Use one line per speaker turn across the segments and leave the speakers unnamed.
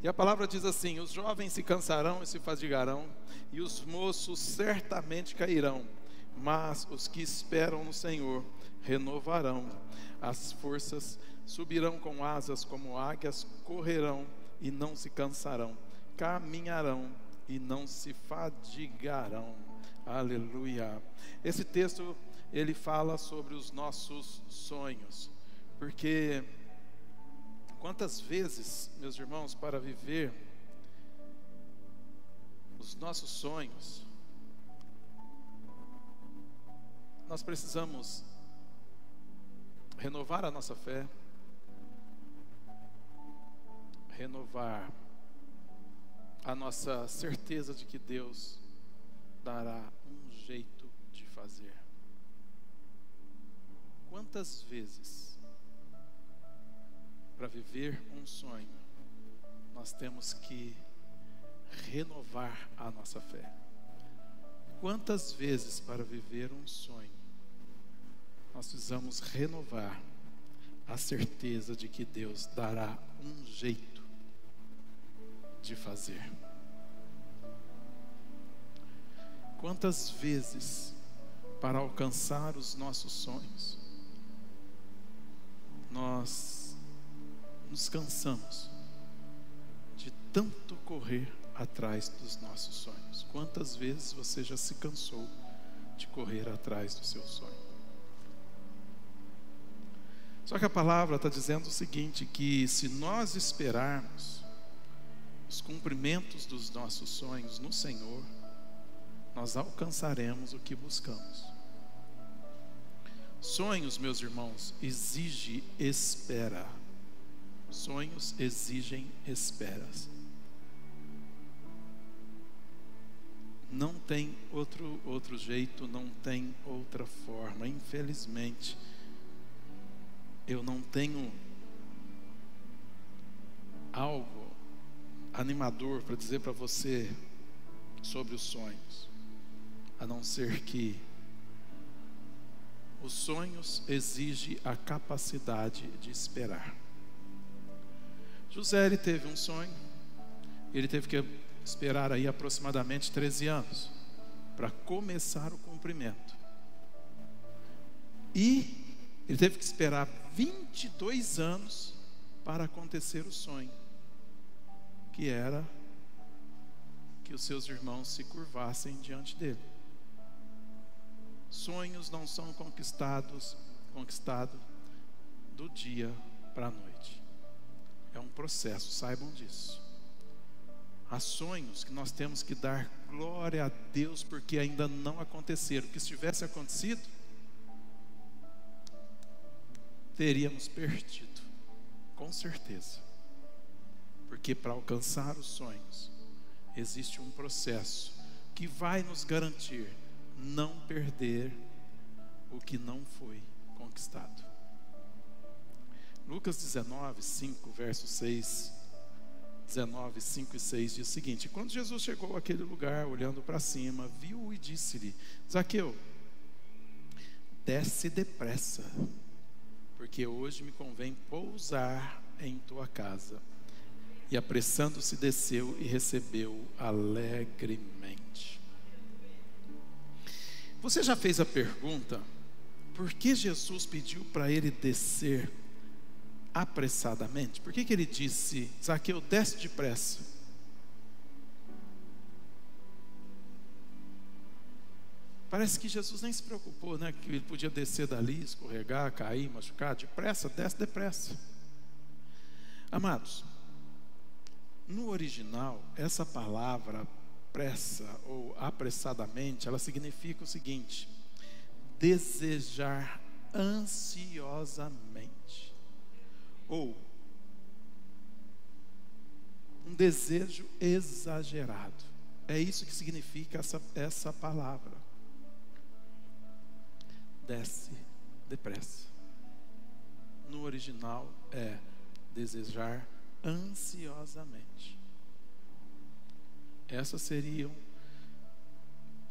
E a palavra diz assim: os jovens se cansarão e se fadigarão, e os moços certamente cairão, mas os que esperam no Senhor renovarão as forças, subirão com asas como águias, correrão e não se cansarão, caminharão e não se fadigarão. Aleluia. Esse texto, ele fala sobre os nossos sonhos, porque quantas vezes, meus irmãos, para viver os nossos sonhos, nós precisamos renovar a nossa fé, renovar a nossa certeza de que Deus dará um jeito de fazer. Quantas vezes, para viver um sonho, nós temos que renovar a nossa fé? Quantas vezes, para viver um sonho, nós precisamos renovar a certeza de que Deus dará um jeito de fazer? Quantas vezes, para alcançar os nossos sonhos, nós nos cansamos de tanto correr atrás dos nossos sonhos? Quantas vezes você já se cansou de correr atrás do seu sonho? Só que a palavra está dizendo o seguinte, que se nós esperarmos os cumprimentos dos nossos sonhos no Senhor, nós alcançaremos o que buscamos. Sonhos, meus irmãos, exigem espera. Sonhos exigem esperas. Não tem outro jeito, não tem outra forma. Infelizmente, eu não tenho algo animador para dizer para você sobre os sonhos, a não ser que os sonhos exigem a capacidade de esperar. José, ele teve um sonho, ele teve que esperar aí aproximadamente 13 anos para começar o cumprimento. E ele teve que esperar 22 anos para acontecer o sonho, que era que os seus irmãos se curvassem diante dele. Sonhos não são conquistados do dia para a noite. É um processo, saibam disso. Há sonhos que nós temos que dar glória a Deus porque ainda não aconteceram. Porque se tivesse acontecido, teríamos perdido, com certeza. Porque para alcançar os sonhos, existe um processo que vai nos garantir não perder o que não foi conquistado. Lucas 19, 5, verso 6, 19, 5 e 6 diz o seguinte: quando Jesus chegou àquele lugar, olhando para cima, viu e disse-lhe: Zaqueu, desce depressa, porque hoje me convém pousar em tua casa. E apressando-se desceu e recebeu alegremente. Você já fez a pergunta, por que Jesus pediu para ele descer apressadamente? Por que ele disse: Zaqueu, desce depressa? Parece que Jesus nem se preocupou, né? Que ele podia descer dali, escorregar, cair, machucar. Depressa, desce depressa. Amados, no original, essa palavra pressa ou apressadamente, ela significa o seguinte: desejar ansiosamente, ou um desejo exagerado. É isso que significa essa palavra. Desce depressa. No original é desejar ansiosamente. Essas seriam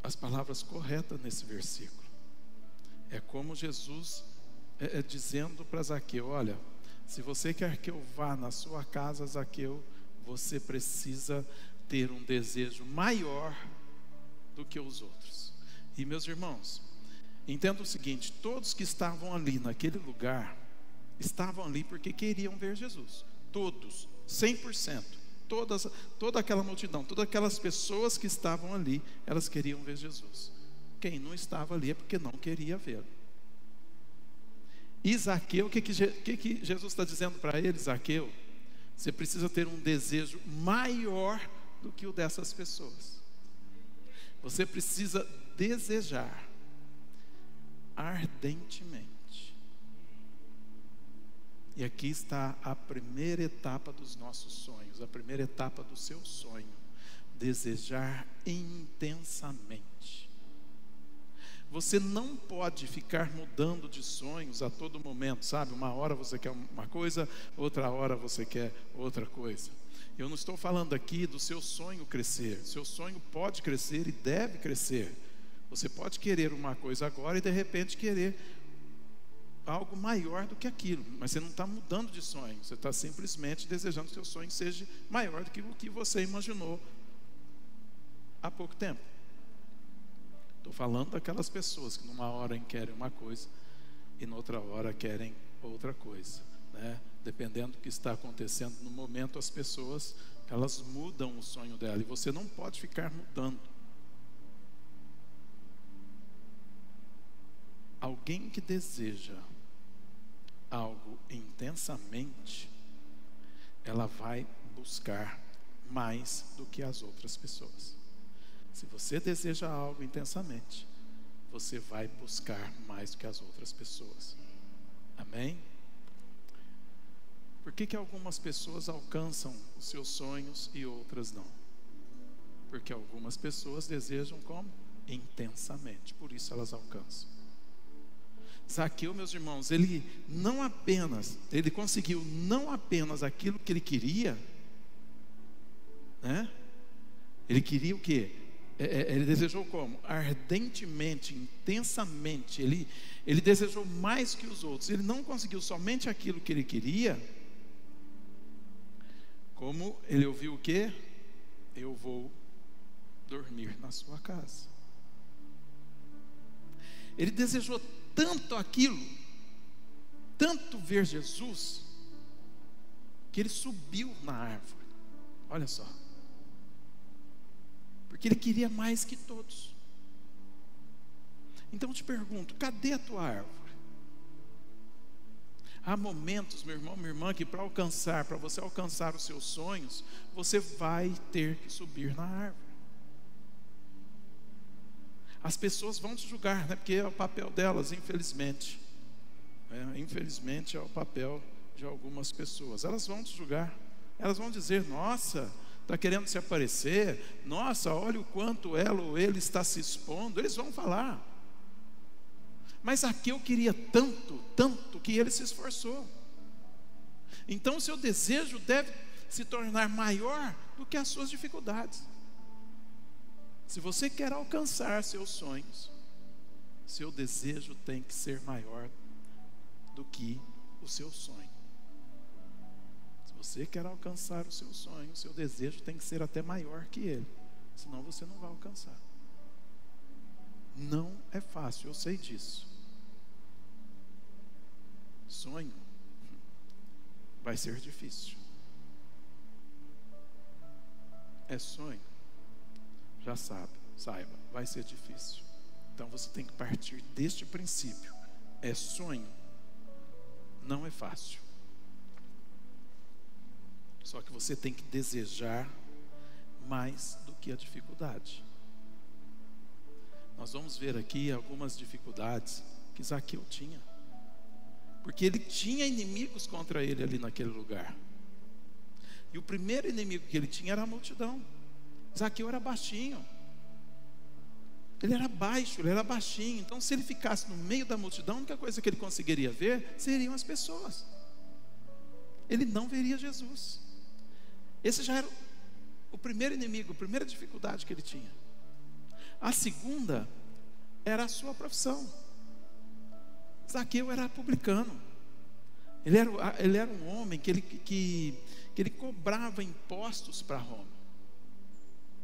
as palavras corretas nesse versículo. É como Jesus dizendo para Zaqueu: olha, se você quer que eu vá na sua casa, Zaqueu, você precisa ter um desejo maior do que os outros. E meus irmãos, entenda o seguinte: todos que estavam ali naquele lugar, estavam ali porque queriam ver Jesus. Todos, 100%. Toda aquela multidão, todas aquelas pessoas que estavam ali, elas queriam ver Jesus. Quem não estava ali é porque não queria vê-lo. E Zaqueu, o que Jesus está dizendo para ele? Zaqueu, você precisa ter um desejo maior do que o dessas pessoas. Você precisa desejar ardentemente. E aqui está a primeira etapa dos nossos sonhos, a primeira etapa do seu sonho: desejar intensamente. Você não pode ficar mudando de sonhos a todo momento, sabe? Uma hora você quer uma coisa, outra hora você quer outra coisa. Eu não estou falando aqui do seu sonho crescer. Seu sonho pode crescer e deve crescer. Você pode querer uma coisa agora e de repente querer algo maior do que aquilo, mas você não está mudando de sonho. Você está simplesmente desejando que seu sonho seja maior do que o que você imaginou há pouco tempo. Estou falando daquelas pessoas que numa hora querem uma coisa e noutra hora querem outra coisa, né? Dependendo do que está acontecendo no momento, as pessoas, elas mudam o sonho dela, e você não pode ficar mudando. Alguém que deseja algo intensamente, ela vai buscar mais do que as outras pessoas. Se você deseja algo intensamente, você vai buscar mais do que as outras pessoas. Amém? Por que algumas pessoas alcançam os seus sonhos e outras não? Porque algumas pessoas desejam como? Intensamente, por isso elas alcançam. Zaqueu, meus irmãos, ele conseguiu não apenas aquilo que ele queria, né? Ele queria o quê? Ele desejou como? Ardentemente, intensamente. Ele desejou mais que os outros. Ele não conseguiu somente aquilo que ele queria, como ele ouviu o quê? Eu vou dormir na sua casa. Ele desejou tanto aquilo, tanto ver Jesus, que ele subiu na árvore. Olha só. Porque ele queria mais que todos. Então eu te pergunto, cadê a tua árvore? Há momentos, meu irmão, minha irmã, que para você alcançar os seus sonhos, você vai ter que subir na árvore. As pessoas vão te julgar, né? Porque é o papel delas, infelizmente. Infelizmente é o papel de algumas pessoas. Elas vão te julgar. Elas vão dizer: nossa, está querendo se aparecer. Nossa, olha o quanto ela ou ele está se expondo. Eles vão falar. Mas Zaqueu queria tanto, tanto, que ele se esforçou. Então o seu desejo deve se tornar maior do que as suas dificuldades. Se você quer alcançar seus sonhos, seu desejo tem que ser maior do que o seu sonho. Se você quer alcançar o seu sonho, seu desejo tem que ser até maior que ele. Senão você não vai alcançar. Não é fácil, eu sei disso. Sonho vai ser difícil. É sonho? Já saiba, vai ser difícil. Então você tem que partir deste princípio. É sonho, não é fácil. Só que você tem que desejar mais do que a dificuldade. Nós vamos ver aqui algumas dificuldades que Zaqueu tinha, porque ele tinha inimigos contra ele ali naquele lugar. E o primeiro inimigo que ele tinha era a multidão. Zaqueu era baixinho. Ele era baixo, ele era baixinho. Então se ele ficasse no meio da multidão, a única coisa que ele conseguiria ver seriam as pessoas. Ele não veria Jesus. Esse já era o primeiro inimigo, a primeira dificuldade que ele tinha. A segunda era a sua profissão. Zaqueu era publicano. Ele era um homem que ele cobrava impostos para Roma.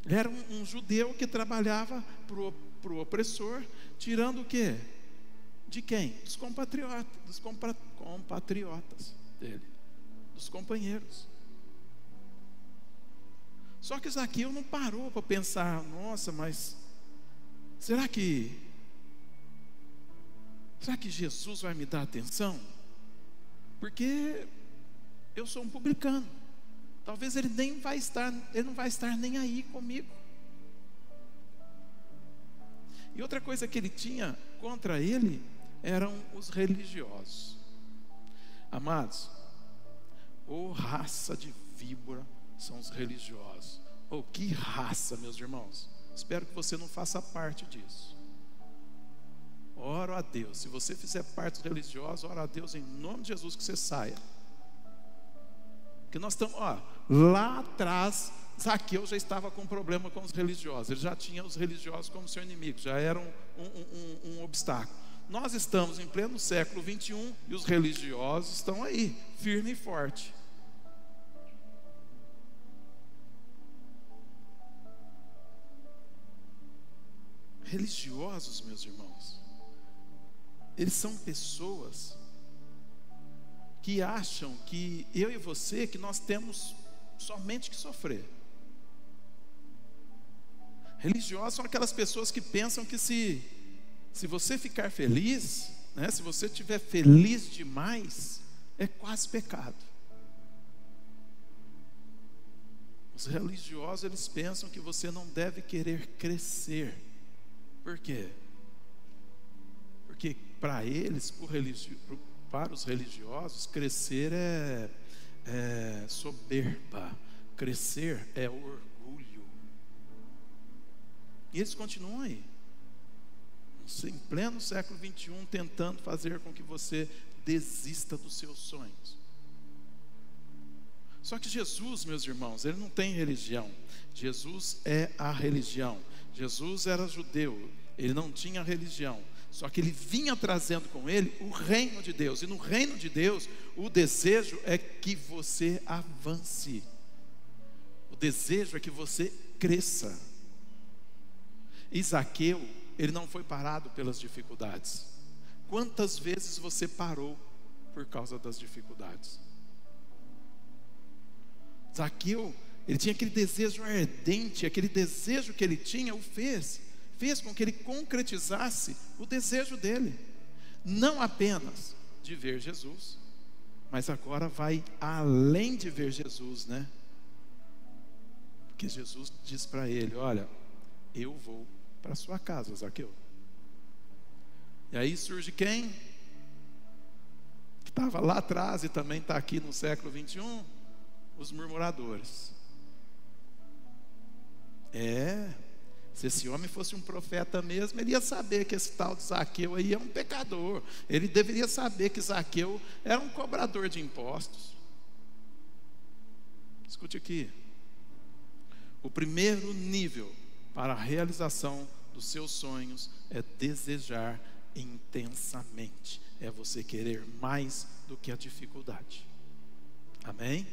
Ele era um judeu que trabalhava para o opressor, tirando o quê? De quem? Dos compatriotas dele, dos companheiros. Só que Zaqueu não parou para pensar: nossa, mas será que Jesus vai me dar atenção? Porque eu sou um publicano. Talvez ele não vai estar nem aí comigo. E outra coisa que ele tinha contra ele eram os religiosos. Amados, raça de víbora são os religiosos. Que raça, meus irmãos. Espero que você não faça parte disso. Oro a Deus. Se você fizer parte dos religiosos, oro a Deus em nome de Jesus que você saia. Porque nós estamos, lá atrás, Zaqueu já estava com problema com os religiosos. Ele já tinha os religiosos como seu inimigo, já era um obstáculo. Nós estamos em pleno século 21 e os religiosos estão aí, firme e forte. Religiosos, meus irmãos, eles são pessoas que acham que eu e você, que nós temos somente que sofrer. Religiosos são aquelas pessoas que pensam que se você ficar feliz, né, se você estiver feliz demais, é quase pecado. Os religiosos, eles pensam que você não deve querer crescer. Por quê? Porque para eles, para os religiosos, crescer é soberba, crescer é orgulho. E eles continuam aí, em pleno século 21, tentando fazer com que você desista dos seus sonhos. Só que Jesus, meus irmãos, ele não tem religião. Jesus é a religião. Jesus era judeu, ele não tinha religião. Só que ele vinha trazendo com ele o reino de Deus. E no reino de Deus, o desejo é que você avance. O desejo é que você cresça. E Zaqueu, ele não foi parado pelas dificuldades. Quantas vezes você parou por causa das dificuldades? Zaqueu, ele tinha aquele desejo ardente, aquele desejo que ele tinha, fez com que ele concretizasse o desejo dele, não apenas de ver Jesus, mas agora vai além de ver Jesus, né? Porque Jesus diz para ele: olha, eu vou para a sua casa, Zaqueu. E aí surge quem? Que estava lá atrás e também está aqui no século 21, os murmuradores. Se esse homem fosse um profeta mesmo, ele ia saber que esse tal de Zaqueu aí é um pecador. Ele deveria saber que Zaqueu era um cobrador de impostos. Escute aqui. O primeiro nível para a realização dos seus sonhos é desejar intensamente. É você querer mais do que a dificuldade. Amém?